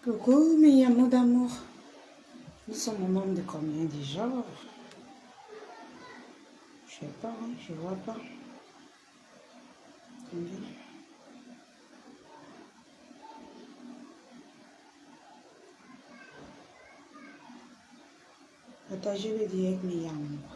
Coucou mes amours d'amour. Nous sommes au nombre de combien déjà? Je sais pas, hein, je vois pas. Combien? Partagez le direct mes amours.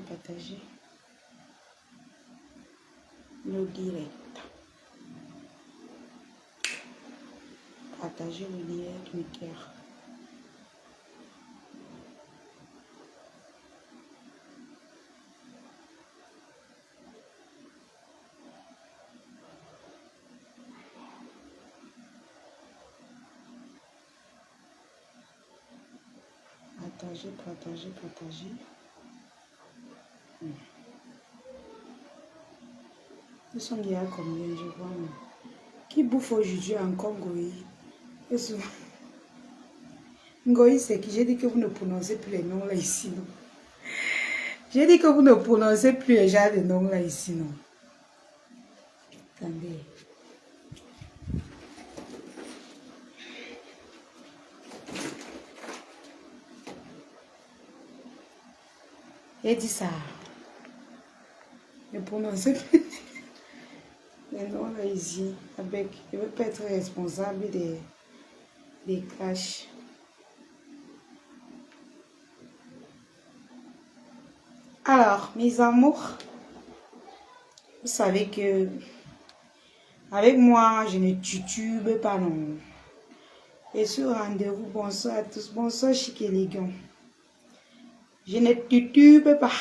Partagez le direct. Partagez le direct, mes cœurs. Partagez. Nous sommes déjà combien, je vois. Qui bouffe aujourd'hui encore Ngoï? Ngoï, c'est qui? J'ai dit que vous ne prononcez plus les noms là ici, non? J'ai dit que vous ne prononcez plus les gens de noms là ici, non? Attendez. J'ai dit ça. Ne prononcez plus les noms là ici. Avec, je ne veux pas être responsable des clashs. Alors, mes amours, vous savez que avec moi, je ne titube pas non. Et sur rendez-vous, bonsoir à tous, bonsoir chic et élégant. Je ne titube pas.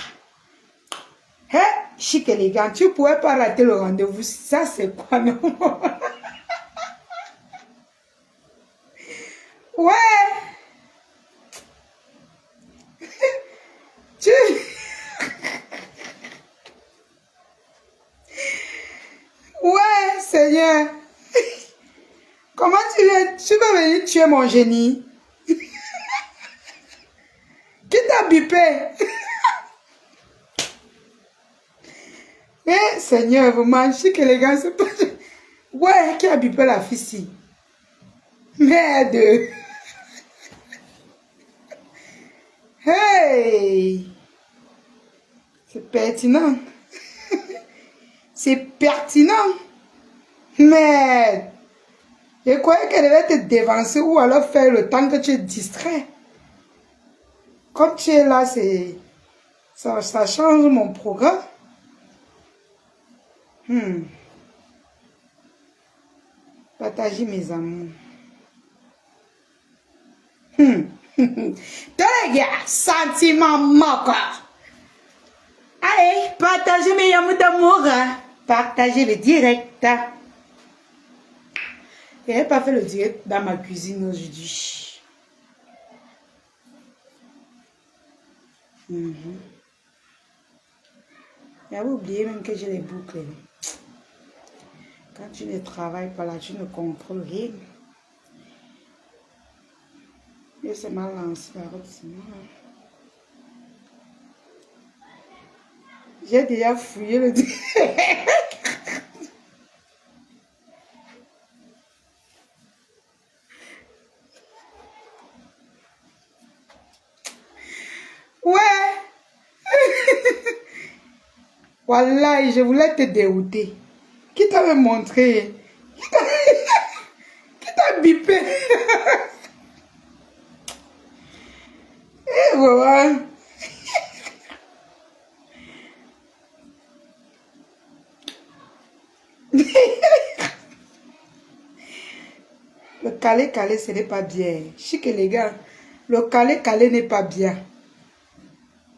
Hé, chic et élégant, tu ne pourrais pas rater le rendez-vous. Ça, c'est quoi, non? Ouais. Tu... Ouais, Seigneur. Comment tu vas venir tuer mon génie? Qui t'a bipé? Eh, Seigneur, vraiment, chic et élégant, c'est pas... Ouais, qui a bipé la fille ici? Merde. Hey. C'est pertinent. C'est pertinent. Merde. Je croyais qu'elle devait te dévancer ou alors faire le temps que tu es distrait. Comme tu es là, ça change mon programme. Partagez mes amours. Les gars, sentiment moqueur. Allez, partagez mes amours d'amour. Partagez le direct. Je n'ai pas fait le direct dans ma cuisine aujourd'hui. J'avais oublié même que j'ai les boucles. Quand tu ne travailles pas là, tu ne contrôles rien. Et c'est mal lancé la robe, sinon. J'ai déjà fouillé le direct. Ouais. Voilà, je voulais te dérouter. Qui t'avait montré? Qui t'a bipé? Et voilà. Le calé, ce n'est pas bien. Chic les gars, le calé n'est pas bien.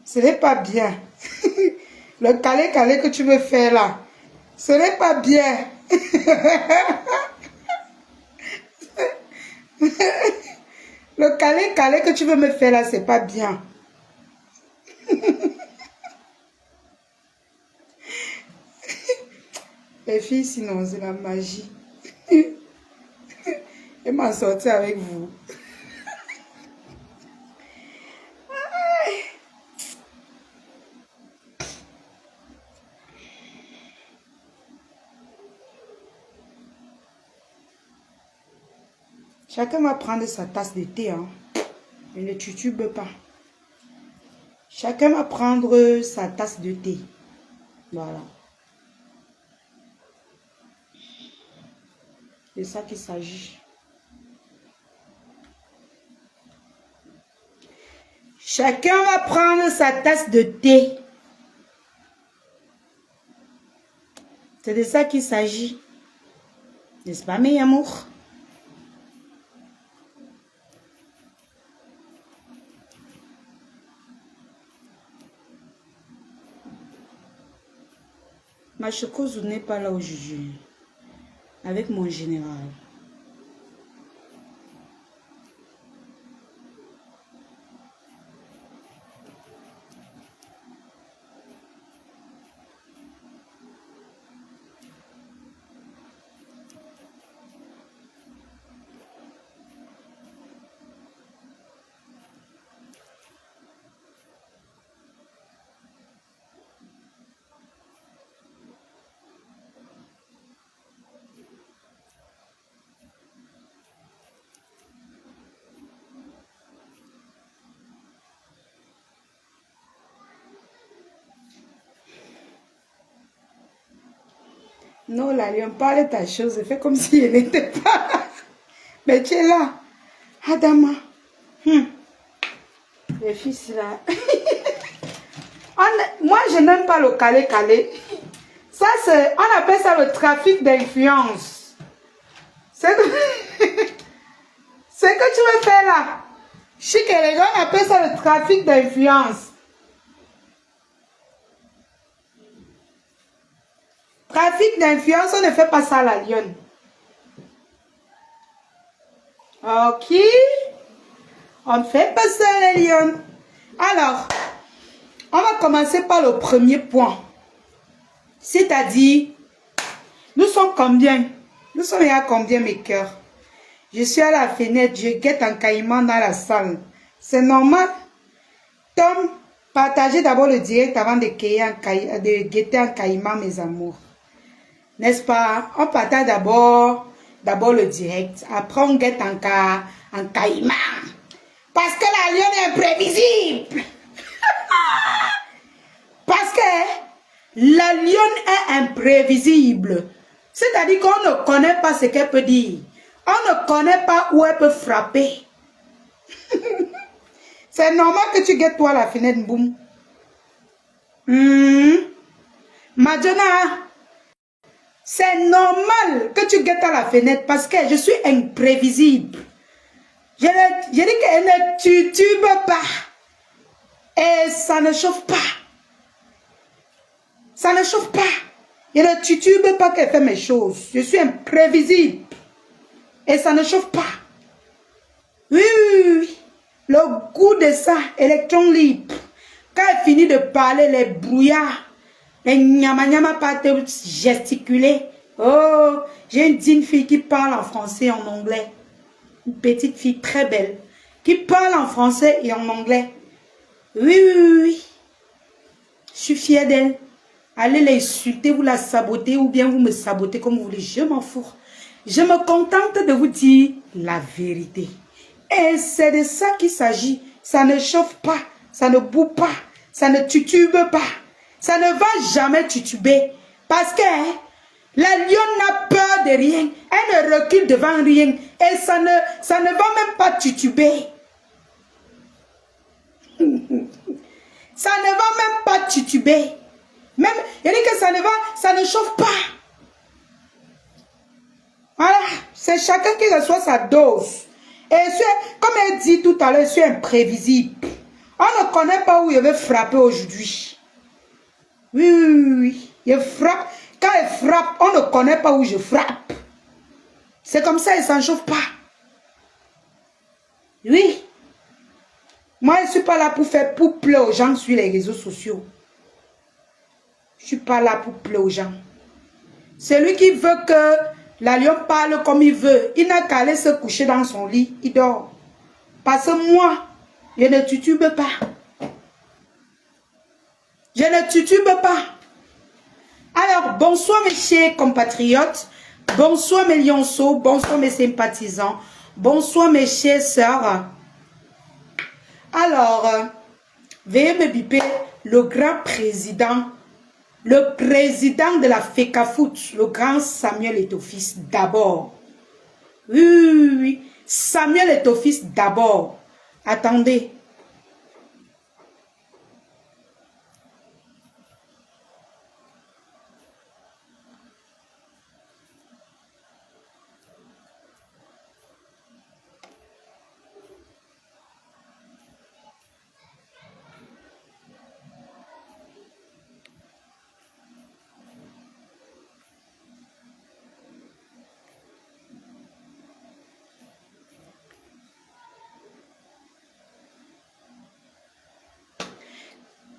Ce n'est pas bien. Le calé que tu veux faire là, ce n'est pas bien. Le calé que tu veux me faire là, c'est pas bien. Les filles, sinon, c'est la magie. Elle m'a sorti avec vous. Chacun va prendre sa tasse de thé. Hein. Et ne titube pas. Chacun va prendre sa tasse de thé. Voilà. C'est ça qu'il s'agit. Chacun va prendre sa tasse de thé. C'est de ça qu'il s'agit. N'est-ce pas, mes amours? Ma chose n'est pas là aujourd'hui. Avec mon général. Non, la lion, parle ta chose. Fais comme si elle n'était pas là. Mais tu es là. Adama. Les fils là. Moi, je n'aime pas le calé-calé. Ça, c'est... On appelle ça le trafic d'influence. C'est ce que tu veux faire là. Chic et les gars, on appelle ça le trafic d'influence. Trafic d'influence, on ne fait pas ça à la lionne. Ok. On ne fait pas ça à la lionne. Alors, on va commencer par le premier point. C'est-à-dire, nous sommes combien? Nous sommes à combien, mes cœurs? Je suis à la fenêtre, je guette un caïman dans la salle. C'est normal? Tom, partagez d'abord le direct avant de guetter un caïman, mes amours. N'est-ce pas? On partage d'abord le direct. Après, on guette un caïman. Parce que la lionne est imprévisible. Parce que la lionne est imprévisible. C'est-à-dire qu'on ne connaît pas ce qu'elle peut dire. On ne connaît pas où elle peut frapper. C'est normal que tu guettes toi la fenêtre, boum. Madonna, c'est normal que tu guettes à la fenêtre parce que je suis imprévisible. Je dis qu'elle ne titube pas. Et ça ne chauffe pas. Ça ne chauffe pas. Je ne titube pas qu'elle fait mes choses. Je suis imprévisible. Et ça ne chauffe pas. Oui, oui, oui. Le goût de ça, électron libre. Quand elle finit de parler, les brouillards, les nyama pas te gesticuler. Oh, j'ai une digne fille qui parle en français et en anglais. Une petite fille très belle. Qui parle en français et en anglais. Oui, oui, oui, oui. Je suis fière d'elle. Allez l'insulter, vous la saboter ou bien vous me sabotez comme vous voulez. Je m'en fous. Je me contente de vous dire la vérité. Et c'est de ça qu'il s'agit. Ça ne chauffe pas, ça ne boue pas, ça ne titube pas. Ça ne va jamais tituber. Parce que la lionne n'a peur de rien. Elle ne recule devant rien. Et ça ne va même pas tituber. Ça ne va même pas tituber. Même, il dit que ça ne chauffe pas. Voilà, c'est chacun qui reçoit sa dose. Et comme elle dit tout à l'heure, je suis imprévisible. On ne connaît pas où je vais frapper aujourd'hui. Oui, oui, oui, oui. Je frappe. Quand elle frappe, on ne connaît pas où je frappe. C'est comme ça, elle ne s'en chauffe pas. Oui. Moi, je ne suis pas là pour faire pouple aux gens sur les réseaux sociaux. Je ne suis pas là pour pleurer aux gens. Celui qui veut que la lion parle comme il veut, il n'a qu'à aller se coucher dans son lit, il dort. Parce que moi, je ne titube pas. Je ne titube pas. Alors, bonsoir mes chers compatriotes, bonsoir mes lionceaux, bonsoir mes sympathisants, bonsoir mes chères sœurs. Alors, veuillez me biper le grand président, le président de la FECAFOOT, le grand Samuel Eto'o-Fils d'abord. Oui, oui, oui, Samuel Eto'o-Fils d'abord. Attendez.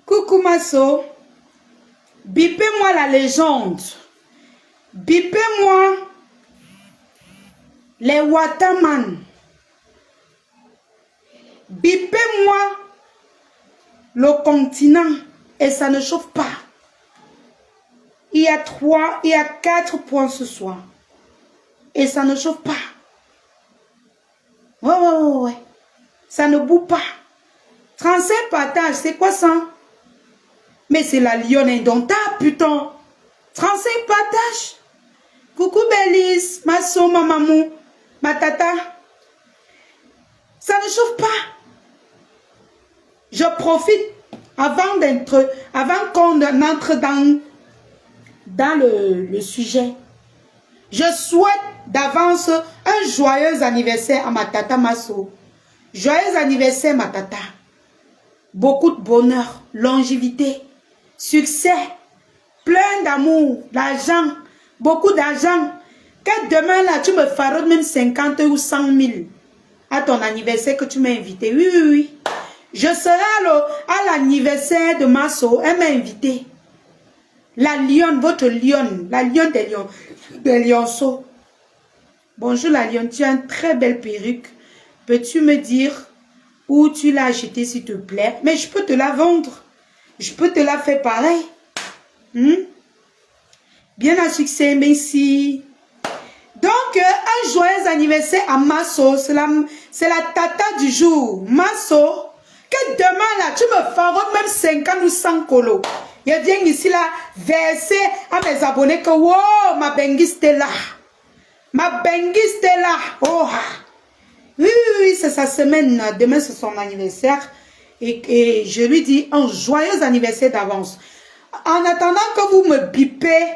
Coucou Masso, bipez-moi la légende, bipez-moi les Waterman, bipez-moi le continent et ça ne chauffe pas. Il y a 4 points ce soir et ça ne chauffe pas. Ouais, ça ne boue pas. 35 partages, c'est quoi ça? Mais c'est la lionne indomptable, putain. 35 partages. Coucou Bélise, ma soeur, ma maman, ma tata. Ça ne chauffe pas. Je profite avant qu'on entre dans le sujet. Je souhaite d'avance un joyeux anniversaire à ma tata Masso. Joyeux anniversaire ma tata. Beaucoup de bonheur, longévité, succès, plein d'amour, d'argent, beaucoup d'argent. Que demain là, tu me feras même 50 ou 100 000 à ton anniversaire que tu m'as invité. Oui, oui, oui. Je serai à l'anniversaire de Masso. Elle m'a invité. La lionne, votre lionne, la lionne des lionceaux. Bonjour la lionne, tu as une très belle perruque. Peux-tu me dire où tu l'as achetée s'il te plaît? Mais je peux te la vendre. Je peux te la faire pareil. Bien à succès, merci. Donc, un joyeux anniversaire à Masso. C'est la tata du jour. Masso, que demain là, tu me feras même 50 ou 100 colos. Je viens ici là, verser à mes abonnés que, wow, ma benguiste est là. Ma benguiste est là. Oh, oui, oui, c'est sa semaine. Demain, c'est son anniversaire. Et je lui dis un joyeux anniversaire d'avance. En attendant que vous me bipez,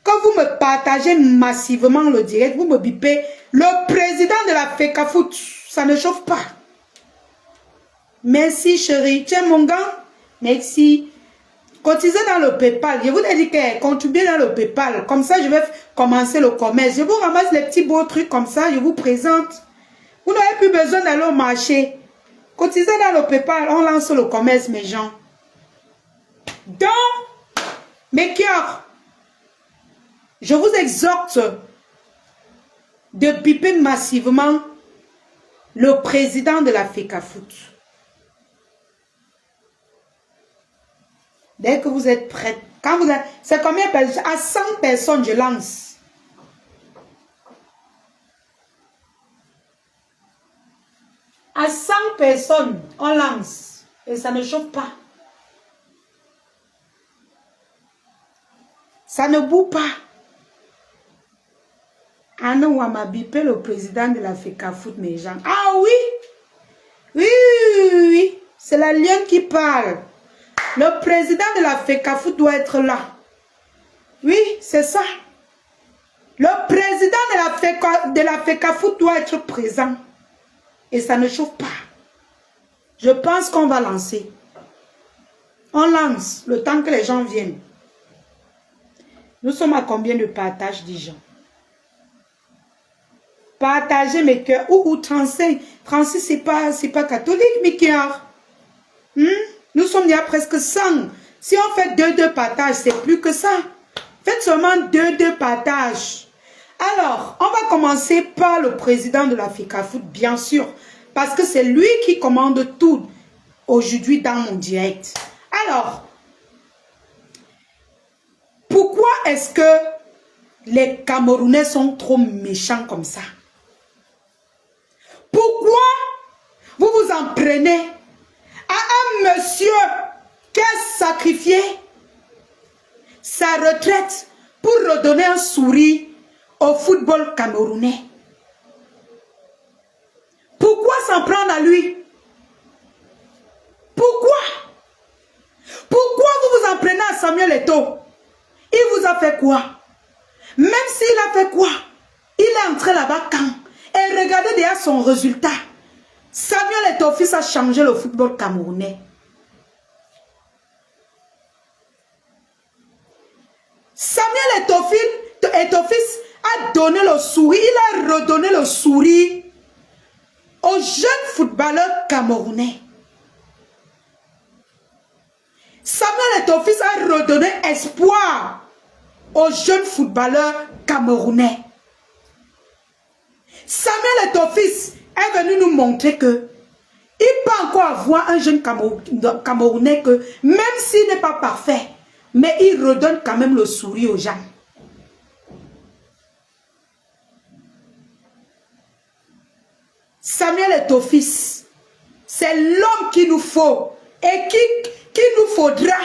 que vous me partagez massivement le direct, vous me bipez le président de la FECAFOOT. Ça ne chauffe pas. Merci chérie. Tiens mon gars. Merci. Cotisez dans le PayPal. Je vous ai dit que contribuez dans le PayPal. Comme ça, je vais commencer le commerce. Je vous ramasse les petits beaux trucs comme ça. Je vous présente. Vous n'avez plus besoin d'aller au marché. Cotisez dans le PayPal. On lance le commerce, mes gens. Donc, mes cœurs, je vous exhorte de biper massivement le président de la FECAFOOT. Dès que vous êtes prêts, quand vous êtes, c'est combien de personnes? À 100 personnes, je lance. À 100 personnes, on lance. Et ça ne chauffe pas. Ça ne boue pas. Anna Ouama bipé le président de la FECAFOOT, mes gens. Ah oui! Oui, oui, oui, oui. C'est la lionne qui parle. Le président de la FECAFOOT doit être là. Oui, c'est ça. Le président de la FECAFOOT doit être présent. Et ça ne chauffe pas. Je pense qu'on va lancer. On lance le temps que les gens viennent. Nous sommes à combien de partages, dis-je? Partagez mes cœurs. Ou 35. 36, c'est pas catholique, mes cœurs. Nous sommes déjà presque 100. Si on fait 2 partages, c'est plus que ça. Faites seulement 2 partages. Alors, on va commencer par le président de la FECAFOOT, bien sûr. Parce que c'est lui qui commande tout aujourd'hui dans mon direct. Alors, pourquoi est-ce que les Camerounais sont trop méchants comme ça? Pourquoi vous vous en prenez à un monsieur qui a sacrifié sa retraite pour redonner un sourire au football camerounais? Pourquoi s'en prendre à lui? Pourquoi? Pourquoi vous vous en prenez à Samuel Eto'o? Il vous a fait quoi? Même s'il a fait quoi? Il est entré là-bas quand? Et regardez déjà son résultat. Samuel Eto'o fils a changé le football camerounais. Samuel Eto'o fils a donné le sourire, il a redonné le sourire aux jeunes footballeurs camerounais. Samuel Eto'o fils a redonné espoir aux jeunes footballeurs camerounais. Samuel Eto'o fils est venu nous montrer que il peut encore avoir un jeune Camerounais que même s'il n'est pas parfait, mais il redonne quand même le sourire aux gens. Samuel Eto'o fils, c'est l'homme qu'il nous faut et qu'il nous faudra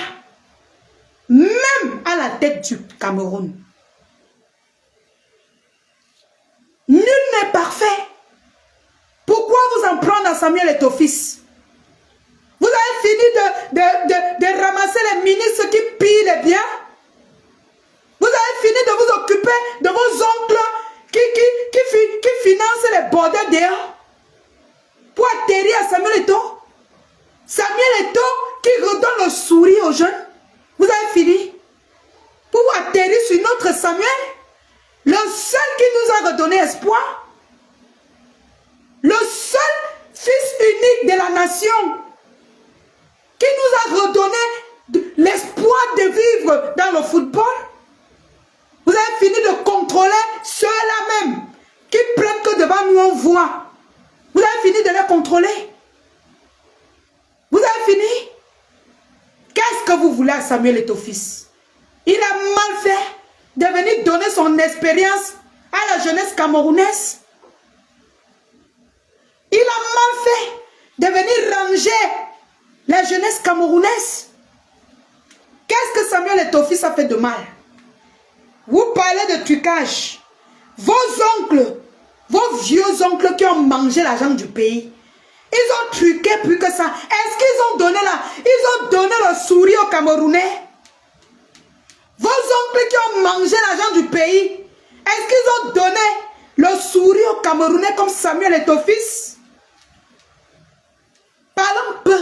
même à la tête du Cameroun. Nul n'est parfait. Pourquoi vous en prendre à Samuel Eto'o fils? Vous avez fini de ramasser les ministres qui pillent les biens? Vous avez fini de vous occuper de vos oncles qui financent les bordels dehors pour atterrir à Samuel Eto'o? Samuel Eto'o qui redonne le sourire aux jeunes? Vous avez fini pour atterrir sur notre Samuel, le seul qui nous a redonné espoir, le seul fils unique de la nation, qui nous a redonné l'espoir de vivre dans le football. Vous avez fini de contrôler ceux-là même qui prennent que devant nous on voit. Vous avez fini de les contrôler. Vous avez fini. Qu'est-ce que vous voulez à Samuel Eto'o fils? Il a mal fait de venir donner son expérience à la jeunesse camerounaise. Il a mal fait de venir ranger la jeunesse camerounaise. Qu'est-ce que Samuel Eto'o fils a fait de mal? Vous parlez de trucage. Vos oncles, vos vieux oncles qui ont mangé l'argent du pays, ils ont truqué plus que ça. Est-ce qu'ils ont donné ils ont donné le sourire aux Camerounais? Vos oncles qui ont mangé l'argent du pays, est-ce qu'ils ont donné le sourire aux Camerounais comme Samuel Eto'o fils? Parlons peu,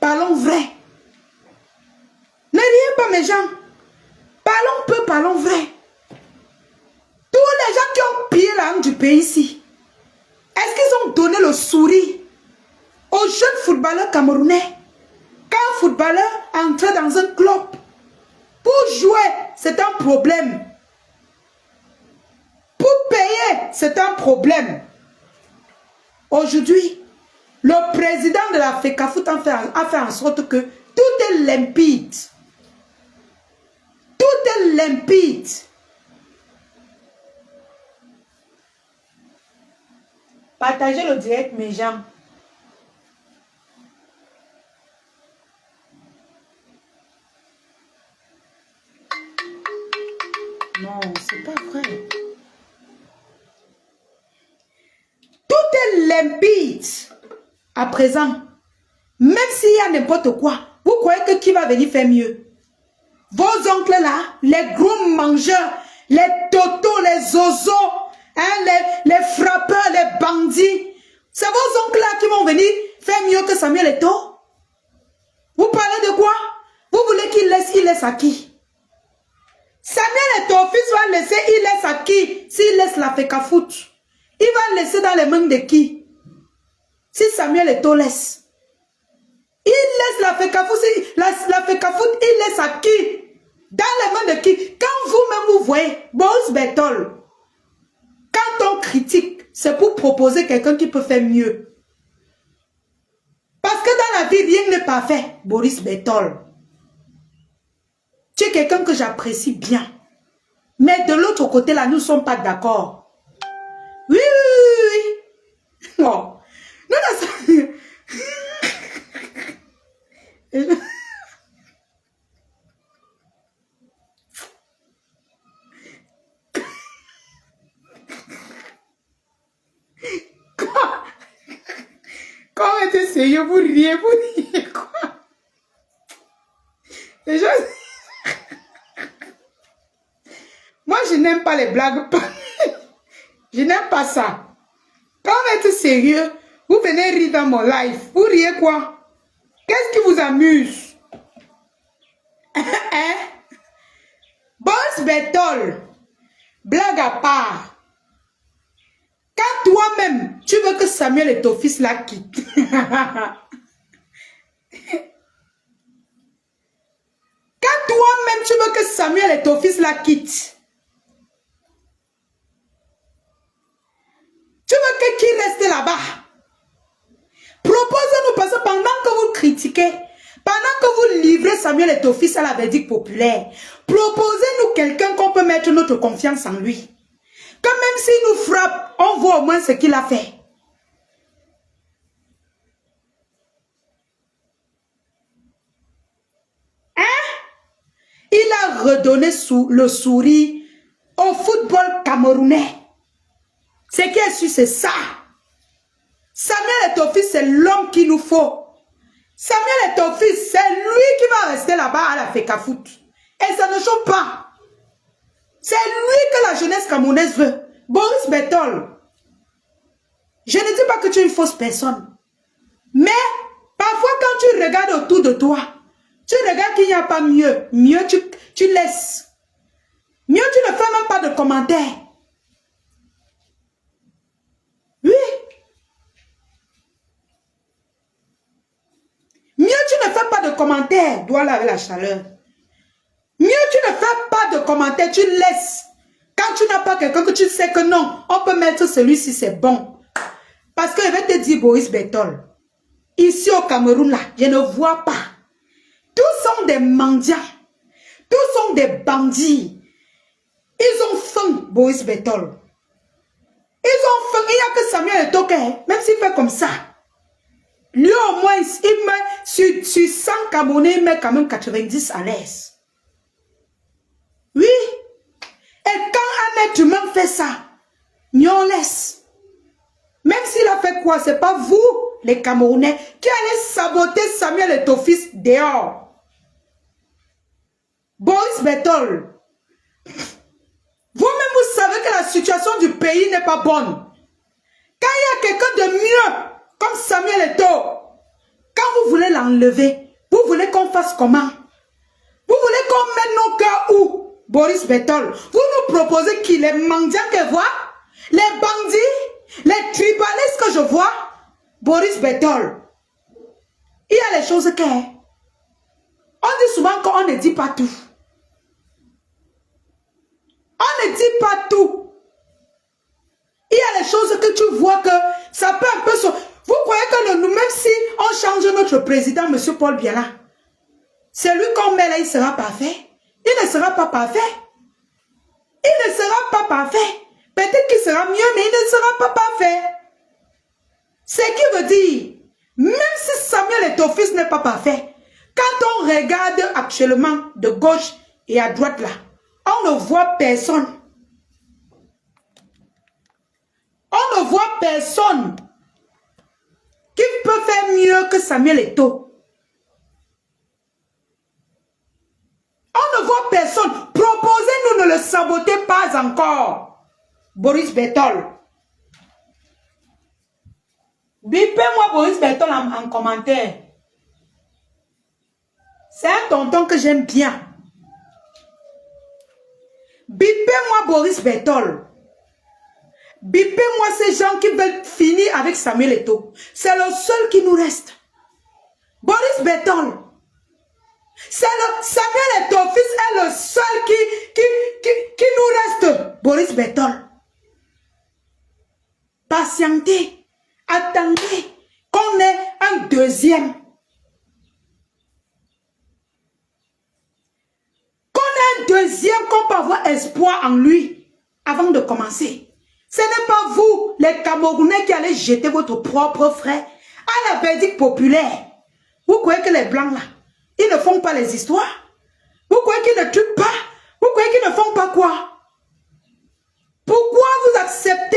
parlons vrai. Ne riez pas mes gens. Parlons peu, parlons vrai. Tous les gens qui ont pillé l'argent du pays ici, est-ce qu'ils ont donné le sourire aux jeunes footballeurs camerounais? Quand un footballeur entre dans un club pour jouer, c'est un problème. Pour payer, c'est un problème. Aujourd'hui, le président de la FECAFOOT a fait en sorte que tout est limpide. Tout est limpide. Partagez le direct, mes gens. Non, c'est pas vrai. Tout est limpide. À présent, même s'il y a n'importe quoi, vous croyez que qui va venir faire mieux? Vos oncles là, les gros mangeurs, les totos, les zozos, hein, les frappeurs, les bandits, c'est vos oncles là qui vont venir faire mieux que Samuel Eto'o? Vous parlez de quoi? Vous voulez qu'il laisse, il laisse à qui? Samuel Eto'o fils va laisser, il laisse à qui? S'il laisse la FECAFOOT, il va laisser dans les mains de qui? Si Samuel Eto'o laisse. Il laisse la fécafoute, la fécafoute, il laisse à qui? Dans les mains de qui? Quand vous-même vous voyez, Boris Bertol, quand on critique, c'est pour proposer quelqu'un qui peut faire mieux. Parce que dans la vie, rien n'est parfait, Boris Bertol. Tu es quelqu'un que j'apprécie bien. Mais de l'autre côté, là, nous ne sommes pas d'accord. Oui, oui, oui, oui. Non. Non, non, quand on était sérieux, vous riez quoi? Les gens... Moi, je n'aime pas les blagues. Je n'aime pas ça. Quand on est sérieux, vous venez rire dans mon live. Vous riez quoi? Qu'est-ce qui vous amuse? Hein? Boris Bertol, blague à part. Quand toi-même, tu veux que Samuel et ton fils la quittent. Quand toi-même, tu veux que Samuel et ton fils la quittent. Tu veux qu'il reste là-bas. Proposez-nous, parce que pendant que vous critiquez, pendant que vous livrez Samuel et ton fils à la verdict populaire, proposez-nous quelqu'un qu'on peut mettre notre confiance en lui. Que même s'il nous frappe, on voit au moins ce qu'il a fait. Hein? Il a redonné le sourire au football camerounais. Ce qui est sûr, c'est ça. Samuel et ton fils, c'est l'homme qu'il nous faut. Samuel et ton fils, c'est lui qui va rester là-bas à la FECAFOOT. Et ça ne change pas. C'est lui que la jeunesse camerounaise veut. Boris Bertol. Je ne dis pas que tu es une fausse personne. Mais, parfois quand tu regardes autour de toi, tu regardes qu'il n'y a pas mieux. Mieux, tu laisses. Mieux, tu ne fais même pas de commentaires. Oui. Mieux, tu ne fais pas de commentaires. Dois laver la chaleur. Mieux, tu ne fais pas de commentaires. Tu laisses. Quand tu n'as pas quelqu'un que tu sais que non, on peut mettre celui-ci, c'est bon. Parce que je vais te dire, Boris Bertol, ici au Cameroun, là, je ne vois pas. Tous sont des mendiants. Tous sont des bandits. Ils ont faim, Boris Bertol. Ils ont faim. Il n'y a que Samuel Eto'o, même s'il fait comme ça. Lui, au moins, il met sur 100 Camerounais, il met quand même 90 à l'aise. Oui. Et quand un être humain fait ça, on laisse. Même s'il a fait quoi, c'est pas vous, les Camerounais, qui allez saboter Samuel et ton fils dehors. Boris Bertol, vous-même, vous savez que la situation du pays n'est pas bonne. Quand il y a quelqu'un de mieux, comme Samuel Eto'o, quand vous voulez l'enlever, vous voulez qu'on fasse comment? Vous voulez qu'on mette nos cœurs où? Boris Bertol, vous nous proposez qui? Les mendiants que je vois? Les bandits? Les tribalistes que je vois? Boris Bertol, il y a les choses que... On dit souvent qu'on ne dit pas tout. On ne dit pas tout. Il y a les choses que tu vois que ça peut un peu... Vous croyez que nous, même si on change notre président, M. Paul Biya, c'est lui qu'on met là, il sera parfait. Il ne sera pas parfait. Il ne sera pas parfait. Peut-être qu'il sera mieux, mais il ne sera pas parfait. Ce qui veut dire, même si Samuel et ton fils n'est pas parfait, quand on regarde actuellement de gauche et à droite là, on ne voit personne. On ne voit personne qui peut faire mieux que Samuel Eto'o. On ne voit personne. Proposez-nous, ne le sabotez pas encore. Boris Bertol. Bipez-moi Boris Bertol en commentaire. C'est un tonton que j'aime bien. Bipez-moi Boris Bertol. Bipez-moi ces gens qui veulent finir avec Samuel Eto'o. C'est le seul qui nous reste. Boris Betol. Samuel Eto'o fils est le seul qui nous reste. Boris Betol. Patientez. Attendez qu'on ait un deuxième. Qu'on peut avoir espoir en lui avant de commencer. Ce n'est pas vous, les Camerounais, qui allez jeter votre propre frère à la verdict populaire. Vous croyez que les Blancs, là, ils ne font pas les histoires? Vous croyez qu'ils ne tuent pas? Vous croyez qu'ils ne font pas quoi? Pourquoi vous acceptez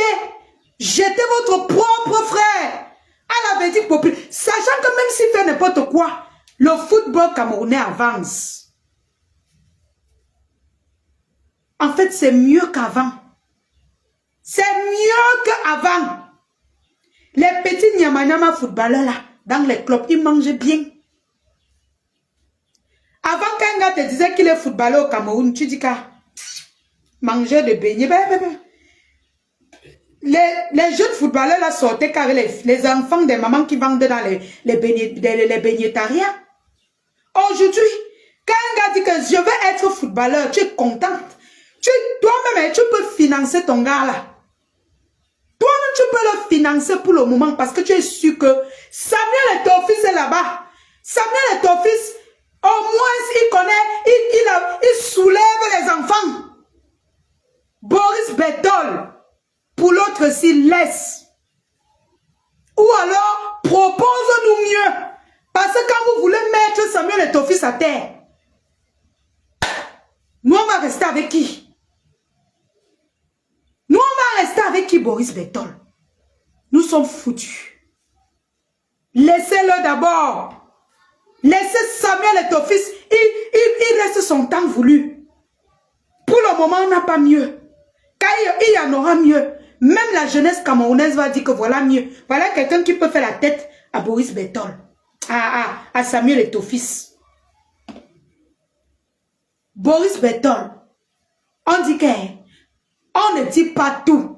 jeter votre propre frère à la verdict populaire, sachant que même s'il fait n'importe quoi, le football camerounais avance? En fait, c'est mieux qu'avant. C'est mieux qu'avant. Les petits nyama footballeurs là, dans les clubs, ils mangent bien. Avant qu'un gars te disait qu'il est footballeur au Cameroun, tu dis qu'à manger de beignets. Les jeunes footballeurs là sortaient car les enfants des mamans qui vendent dans les beignetariats. Aujourd'hui, quand un gars dit que je veux être footballeur, tu es contente. Toi-même, tu peux financer ton gars là. Toi-même, tu peux le financer pour le moment parce que tu es sûr que Samuel Eto'o fils est là-bas. Samuel Eto'o fils, au moins, il connaît, il soulève les enfants. Boris Betol, pour l'autre, s'il laisse. Ou alors, propose-nous mieux. Parce que quand vous voulez mettre Samuel Eto'o fils à terre, nous, on va rester avec qui? Nous, on va rester avec qui, Boris Betol? Nous sommes foutus. Laissez-le d'abord. Laissez Samuel Eto'o fils. Il reste son temps voulu. Pour le moment, on n'a pas mieux. Quand il y en aura mieux, même la jeunesse camerounaise va dire que voilà mieux. Voilà quelqu'un qui peut faire la tête à Boris Betol. À Samuel Eto'o fils. Boris Betol. On dit que... On ne dit pas tout.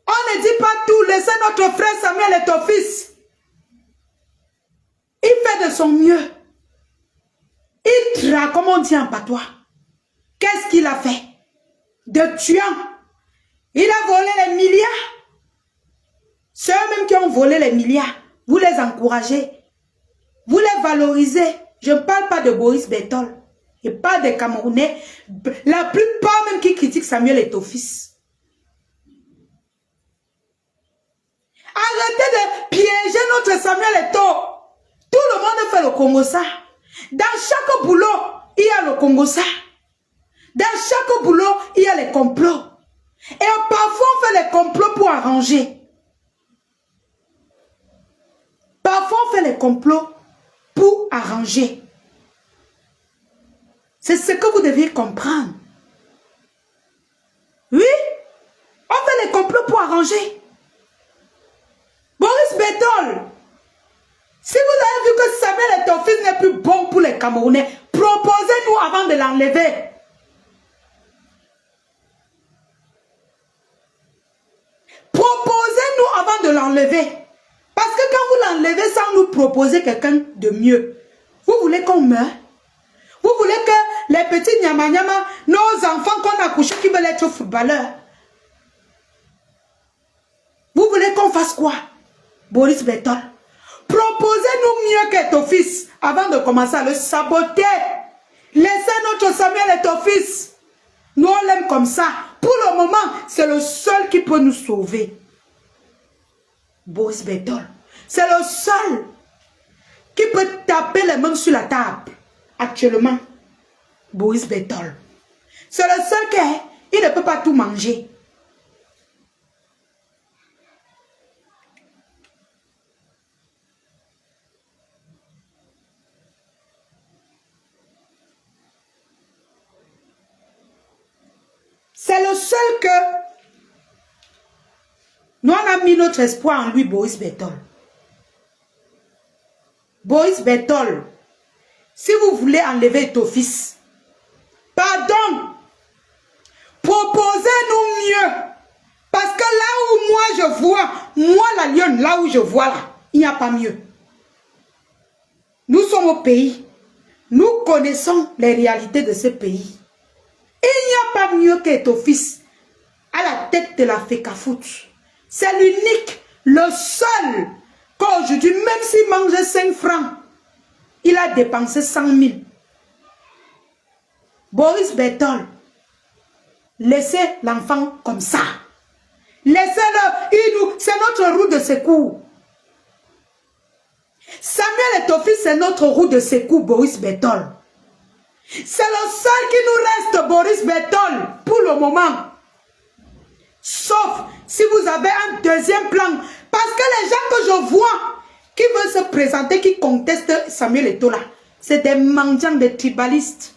On ne dit pas tout. Laissez notre frère Samuel Eto'o fils. Il fait de son mieux. Il traque, comme on dit en patois. Qu'est-ce qu'il a fait? De tuant. Il a volé les milliards. Ceux-mêmes qui ont volé les milliards, vous les encouragez. Vous les valorisez. Je ne parle pas de Boris Betol. Et pas des Camerounais. La plupart même qui critiquent Samuel Eto'o fils. Arrêtez de piéger notre Samuel Eto'o. Tout le monde fait le Congo ça. Dans chaque boulot, il y a le Congo ça. Dans chaque boulot, il y a les complots. Et parfois, on fait les complots pour arranger. Parfois, on fait les complots pour arranger. C'est ce que vous deviez comprendre. Oui, on fait les complots pour arranger. Boris Betol, si vous avez vu que Samuel Eto'o fils n'est plus bon pour les Camerounais, proposez-nous avant de l'enlever. Proposez-nous avant de l'enlever. Parce que quand vous l'enlevez sans nous proposer quelqu'un de mieux, vous voulez qu'on meure? Vous voulez que les petits nyama, nos enfants qu'on a couchés qui veulent être footballeurs, vous voulez qu'on fasse quoi? Boris Betol, proposez-nous mieux qu'Eto'o fils avant de commencer à le saboter. Laissez notre Samuel Eto'o fils. Nous on l'aime comme ça. Pour le moment, c'est le seul qui peut nous sauver. Boris Betol, c'est le seul qui peut taper les mains sur la table. Actuellement, Boris Betol. C'est le seul qui ne peut pas tout manger. C'est le seul que nous on a mis notre espoir en lui, Boris Betol. Boris Betol, si vous voulez enlever Eto'o fils, pardon, proposez-nous mieux. Parce que là où moi je vois, moi la lionne, là où je vois là, il n'y a pas mieux. Nous sommes au pays. Nous connaissons les réalités de ce pays. Il n'y a pas mieux qu'Etofis à la tête de la FECAFOOT. C'est l'unique, le seul qu'aujourd'hui, même s'il mangeait 5 francs, il a dépensé 100 000. Boris Bertol, laissez l'enfant comme ça. Laissez-le, c'est notre roue de secours. Samuel Etofis, c'est notre roue de secours, Boris Bertol. C'est le seul qui nous reste, Boris Bertol, pour le moment. Sauf si vous avez un deuxième plan. Parce que les gens que je vois qui veulent se présenter, qui contestent Samuel Eto'o là, c'est des mendiants, des tribalistes.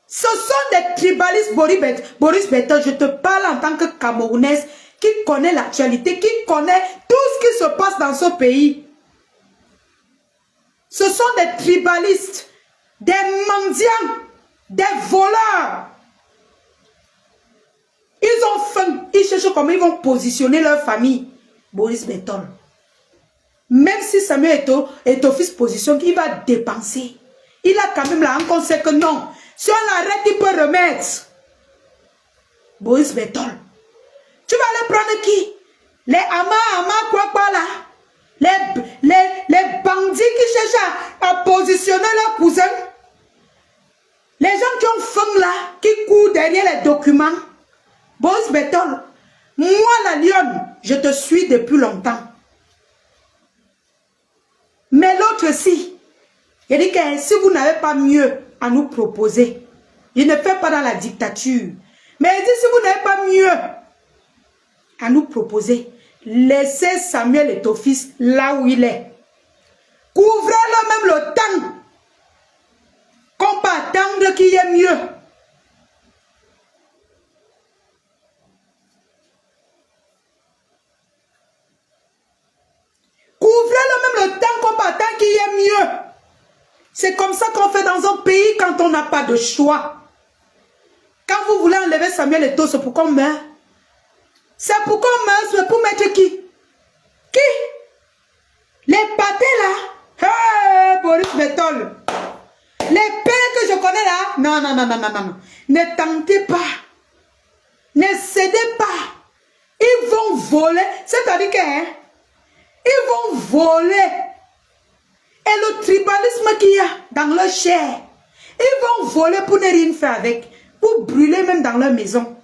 Ce sont des tribalistes, Boris Bertol. Je te parle en tant que Camerounaise qui connaît l'actualité, qui connaît tout ce qui se passe dans ce pays. Ce sont des tribalistes, des mendiants, des voleurs. Ils ont faim, ils cherchent comment ils vont positionner leur famille. Boris Bertol. Même si Samuel Etofis positionne, il va dépenser. Il a quand même là, on sait que non. Si on l'arrête, il peut remettre. Boris Bertol. Tu vas aller prendre qui? Les quoi là? Les bandits qui cherchent à positionner leurs cousins. Les gens qui ont faim là, qui courent derrière les documents. Boris Bertol, moi la lionne, je te suis depuis longtemps. Mais l'autre si, il dit que si vous n'avez pas mieux à nous proposer, il ne fait pas dans la dictature. Mais il dit si vous n'avez pas mieux à nous proposer, laissez Samuel Etofis là où il est. Couvrez-le même le temps qu'on peut attendre qu'il y ait mieux. Couvrez-le même le temps qu'on peut attendre qu'il y ait mieux. C'est comme ça qu'on fait dans un pays quand on n'a pas de choix. Quand vous voulez enlever Samuel Eto'o, c'est pour qu'on meurt. C'est pour qu'on meurt, c'est pour mettre qui? Qui? Les pâtés là? Hey, Boris Bertol. Les pères que je connais là? Non. Ne tentez pas. Ne cédez pas. Ils vont voler. C'est-à-dire que, ils vont voler. Et le tribalisme qu'il y a dans leur chair, ils vont voler pour ne rien faire avec. Pour brûler même dans leur maison.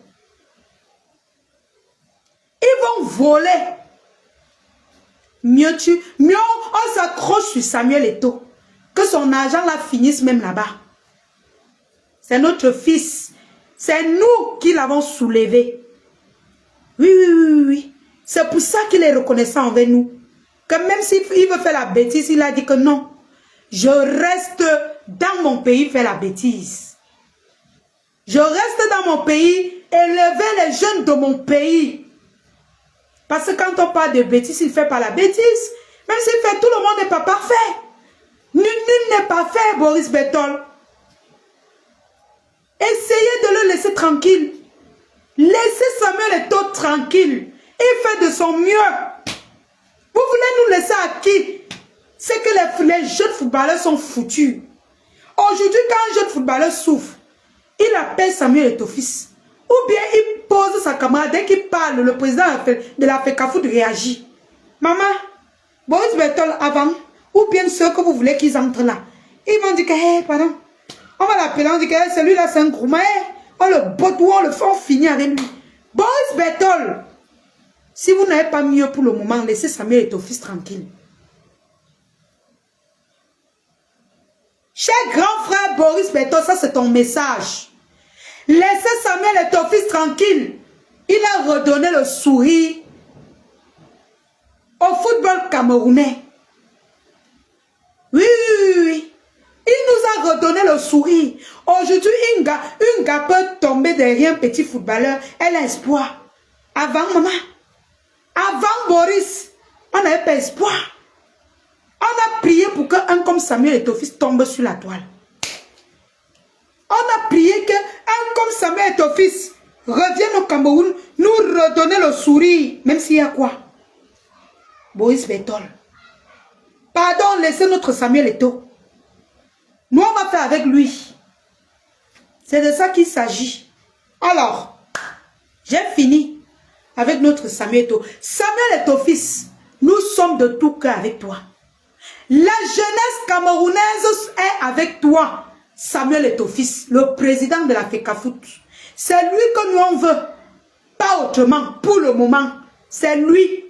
Ils vont voler. Mieux on s'accroche sur Samuel Eto'o. Que son argent là finisse même là-bas. C'est notre fils. C'est nous qui l'avons soulevé. Oui. C'est pour ça qu'il est reconnaissant envers nous. Que même s'il veut faire la bêtise, il a dit que non. Je reste dans mon pays faire la bêtise. Je reste dans mon pays, élever les jeunes de mon pays. Parce que quand on parle de bêtise, il ne fait pas la bêtise. Même s'il fait, tout le monde n'est pas parfait. Nul n'est pas fait, Boris Bertol. Essayez de le laisser tranquille. Laissez Samuel Eto'o tranquille. Il fait de son mieux. Vous voulez nous laisser à qui? C'est que les jeunes footballeurs sont foutus. Aujourd'hui, quand un jeune footballeur souffre, il appelle Samuel Etofis. Ou bien il pose sa camarade. Dès qu'il parle, le président de la FECAFOOT réagit. Maman, Boris Bertol avant, ou bien ceux que vous voulez qu'ils entrent là, ils vont dire que, hey, pardon, on va l'appeler, on dit que hey, celui-là c'est un gourmand, on le botte ou on le fait, on finit avec lui. Boris Bertol, si vous n'avez pas mieux pour le moment, laissez Samuel Etofis tranquille. Cher grand frère Boris Bertol, ça c'est ton message. Laissez Samuel Etofis tranquille. Il a redonné le sourire au football camerounais. Oui. Il nous a redonné le sourire. Aujourd'hui, une gars peut tomber derrière un petit footballeur. Elle a espoir. Avant, maman. Avant Boris, on n'avait pas espoir. On a prié pour qu'un comme Samuel Etofis tombe sur la toile. On a prié qu'un comme Samuel Etofis revienne au Cameroun, nous redonner le sourire, même s'il y a quoi. Boris Betol. Pardon, laissez notre Samuel Eto'o. Nous, on va faire avec lui. C'est de ça qu'il s'agit. Alors, j'ai fini avec notre Samuel Eto'o. Samuel Eto'o, fils, nous sommes de tout cœur avec toi. La jeunesse camerounaise est avec toi. Samuel Eto'o, fils, le président de la FECAFOOT. C'est lui que nous on veut. Pas autrement, pour le moment. C'est lui.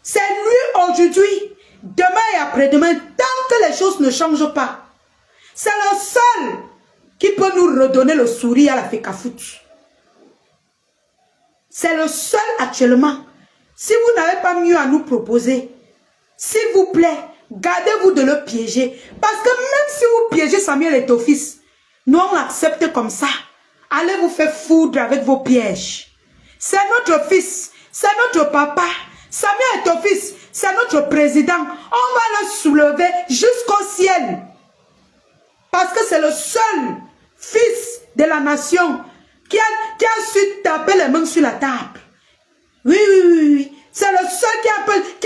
C'est lui aujourd'hui, demain et après-demain, tant que les choses ne changent pas. C'est le seul qui peut nous redonner le sourire à la FECAFOOT. C'est le seul actuellement. Si vous n'avez pas mieux à nous proposer, s'il vous plaît, gardez-vous de le piéger. Parce que même si vous piégez Samuel Eto'o, fils, nous on l'accepte comme ça. Allez vous faire foudre avec vos pièges. C'est notre fils, c'est notre papa. Samuel Eto'o, fils, c'est notre président. On va le soulever jusqu'au ciel. Parce que c'est le seul fils de la nation qui a su taper les mains sur la table. Oui, oui, oui, oui. C'est le seul qui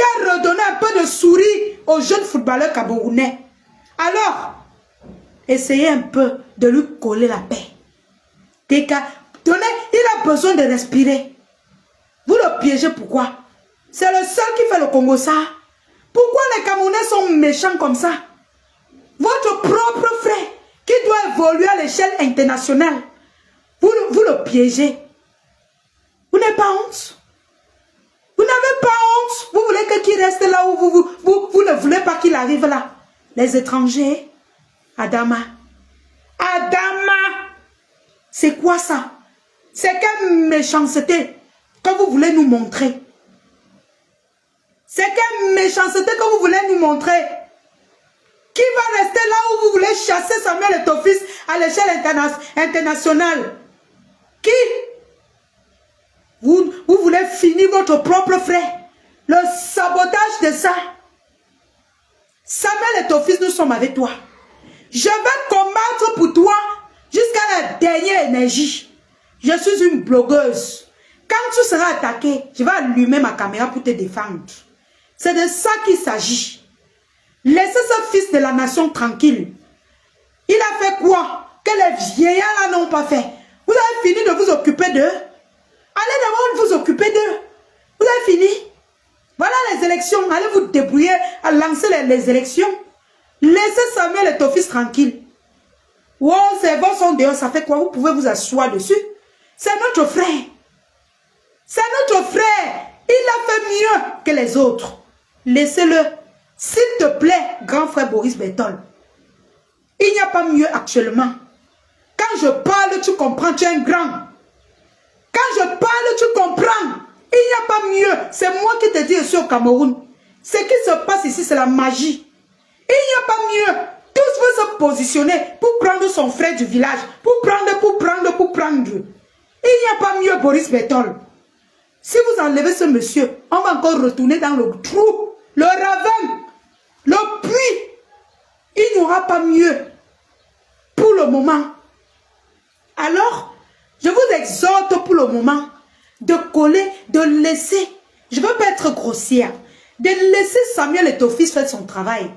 a redonné un peu de sourire aux jeunes footballeurs camerounais. Alors, essayez un peu de lui coller la paix. Il a besoin de respirer. Vous le piégez pourquoi? C'est le seul qui fait le Congo ça. Pourquoi les Camerounais sont méchants comme ça? Votre propre frère qui doit évoluer à l'échelle internationale, vous le piégez. Vous n'avez pas honte? Vous n'avez pas honte? Vous voulez qu'il reste là où vous ne voulez pas qu'il arrive là? Les étrangers, Adama. Adama! C'est quoi ça? C'est quelle méchanceté que vous voulez nous montrer? C'est quelle méchanceté que vous voulez nous montrer? Qui va rester là où vous voulez chasser Samuel Eto'o, fils à l'échelle internationale? Qui? Vous voulez finir votre propre frère. Le sabotage de ça. Samuel Eto'o, fils, nous sommes avec toi. Je vais combattre pour toi jusqu'à la dernière énergie. Je suis une blogueuse. Quand tu seras attaqué, je vais allumer ma caméra pour te défendre. C'est de ça qu'il s'agit. Laissez ce fils de la nation tranquille. Il a fait quoi que les vieillards là n'ont pas fait? Vous avez fini de vous occuper d'eux? Allez d'abord vous occuper d'eux. Vous avez fini? Voilà les élections. Allez vous débrouiller à lancer les élections. Laissez Samuel Eto'o, fils tranquille. Wow, ces voix sont dehors, ça fait quoi? Vous pouvez vous asseoir dessus. C'est notre frère. C'est notre frère. Il a fait mieux que les autres. Laissez-le. S'il te plaît, grand frère Boris Betol. Il n'y a pas mieux actuellement. Quand je parle, tu comprends, tu es un grand. Quand je parle, tu comprends. Il n'y a pas mieux. C'est moi qui te dis ici au Cameroun. Ce qui se passe ici, c'est la magie. Il n'y a pas mieux. Tous veulent se positionner pour prendre son frère du village. Pour prendre. Il n'y a pas mieux, Boris Betol. Si vous enlevez ce monsieur, on va encore retourner dans le trou, le ravin, le puits. Il n'y aura pas mieux pour le moment. Alors, je vous exhorte pour le moment de coller, de laisser, je ne veux pas être grossière, de laisser Samuel Eto'o, fils, faire son travail.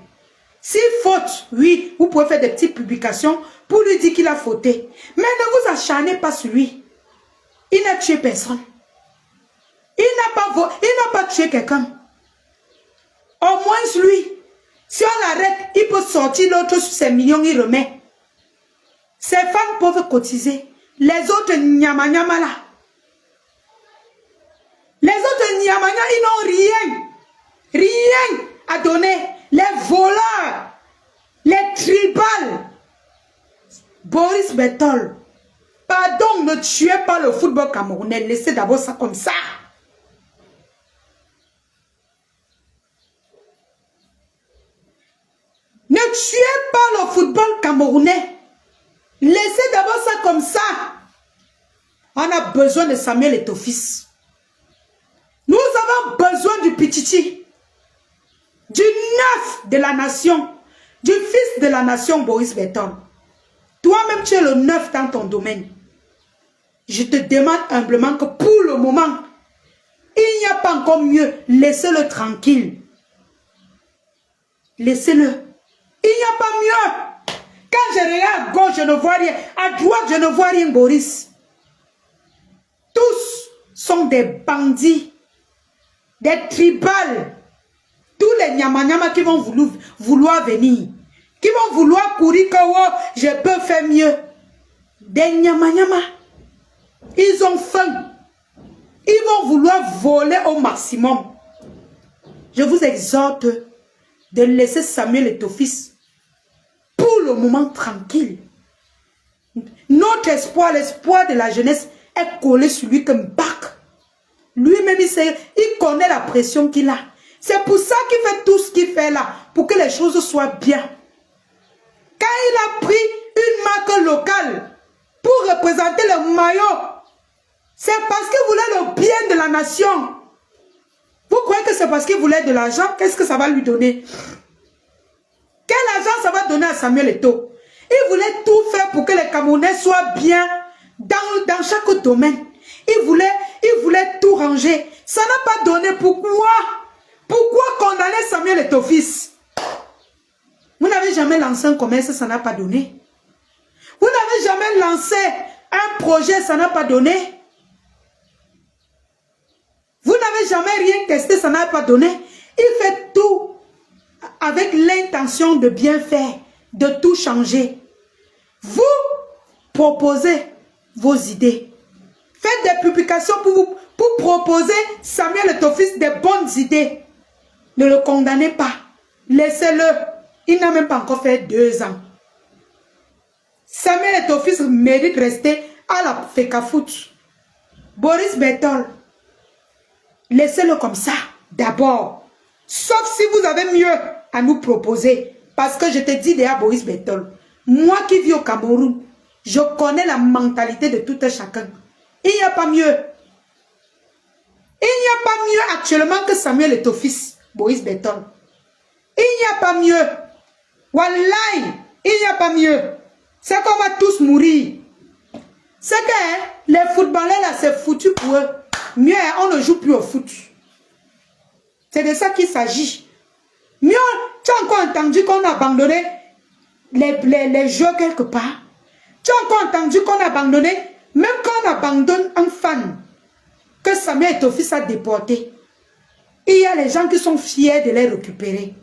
S'il faute, oui, vous pouvez faire des petites publications pour lui dire qu'il a fauté. Mais ne vous acharnez pas sur lui. Il n'a tué personne. Il n'a pas tué quelqu'un. Au moins lui, si on l'arrête, il peut sortir l'autre sur ses millions, il remet. Ces femmes peuvent cotiser. Les autres nyama nyama là. Les autres nyama nyama, ils n'ont rien à donner. Les voleurs, les tribals. Boris Betol, pardon, ne tuez pas le football camerounais. Laissez d'abord ça comme ça. Ne tuez pas le football camerounais. Laissez d'abord ça comme ça. On a besoin de Samuel Eto'o, fils. Nous avons besoin du Pichichi, du neuf de la nation, du fils de la nation, Boris Betol. Toi-même, tu es le neuf dans ton domaine. Je te demande humblement que pour le moment, il n'y a pas encore mieux. Laissez-le tranquille. Laissez-le. Il n'y a pas mieux. Quand je regarde à gauche, je ne vois rien. À droite, je ne vois rien, Boris. Tous sont des bandits, des tribals. Tous les nyama qui vont vouloir venir, qui vont vouloir courir que oh, je peux faire mieux. Des nyama. Ils ont faim. Ils vont vouloir voler au maximum. Je vous exhorte de laisser Samuel Eto'o-Fils pour le moment tranquille. Notre espoir, l'espoir de la jeunesse est collé sur lui comme bac. Lui-même, il connaît la pression qu'il a. C'est pour ça qu'il fait tout ce qu'il fait là, pour que les choses soient bien. Quand il a pris une marque locale pour représenter le maillot, c'est parce qu'il voulait le bien de la nation. Vous croyez que c'est parce qu'il voulait de l'argent? Qu'est-ce que ça va lui donner? Quel argent ça va donner à Samuel Eto'o? Il voulait tout faire pour que les Camerounais soient bien dans chaque domaine. Il voulait tout ranger. Ça n'a pas donné. Pourquoi? Pourquoi condamner Samuel Eto'o-Fils? Vous n'avez jamais lancé un commerce, ça n'a pas donné. Vous n'avez jamais lancé un projet, ça n'a pas donné. Vous n'avez jamais rien testé, ça n'a pas donné. Il fait tout avec l'intention de bien faire, de tout changer. Vous proposez vos idées. Faites des publications pour proposer Samuel Eto'o-Fils des bonnes idées. Ne le condamnez pas. Laissez-le. Il n'a même pas encore fait 2 ans. Samuel Eto'o-Fils mérite de rester à la FECAFOOT. Boris Bertol, laissez-le comme ça, d'abord. Sauf si vous avez mieux à nous proposer. Parce que je te dis déjà, Boris Bertol, moi qui vis au Cameroun, je connais la mentalité de tout un chacun. Il n'y a pas mieux. Il n'y a pas mieux actuellement que Samuel Eto'o-Fils, Boris Bertol. Il n'y a pas mieux. Wallahi, il n'y a pas mieux. C'est qu'on va tous mourir. C'est que les footballeurs là, c'est foutu pour eux. Mieux, on ne joue plus au foot. C'est de ça qu'il s'agit. Mieux, tu as encore entendu qu'on a abandonné les jeux quelque part. Tu as encore entendu qu'on a abandonné, même quand on abandonne un fan que Samuel Eto'o-Fils a déporté, il y a les gens qui sont fiers de les récupérer.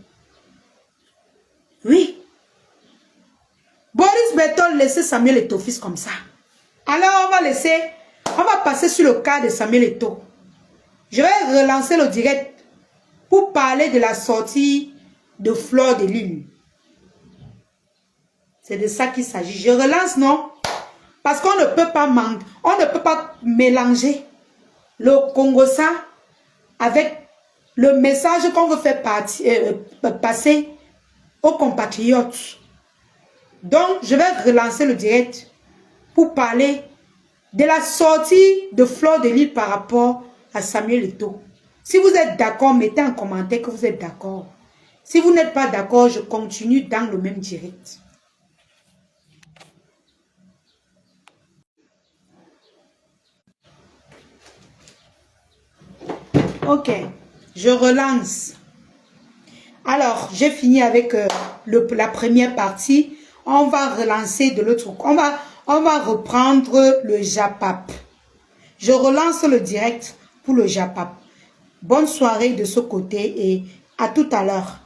Oui. Boris Bertol laissait Samuel Eto'o-Fils comme ça. Alors on va passer sur le cas de Samuel Eto'o. Je vais relancer le direct pour parler de la sortie de Fleur de Lune. C'est de ça qu'il s'agit. Je relance, non? Parce qu'on ne peut pas mélanger le Congo-Ça avec le message qu'on veut faire passer aux compatriotes. Donc, je vais relancer le direct pour parler de la sortie de Fleur de Lune par rapport à Samuel Eto'o. Si vous êtes d'accord, mettez en commentaire que vous êtes d'accord. Si vous n'êtes pas d'accord, je continue dans le même direct. Ok, je relance. Alors, j'ai fini avec la première partie. On va relancer de l'autre. On va reprendre le JAPAP. Je relance le direct pour le JAPAP. Bonne soirée de ce côté et à tout à l'heure.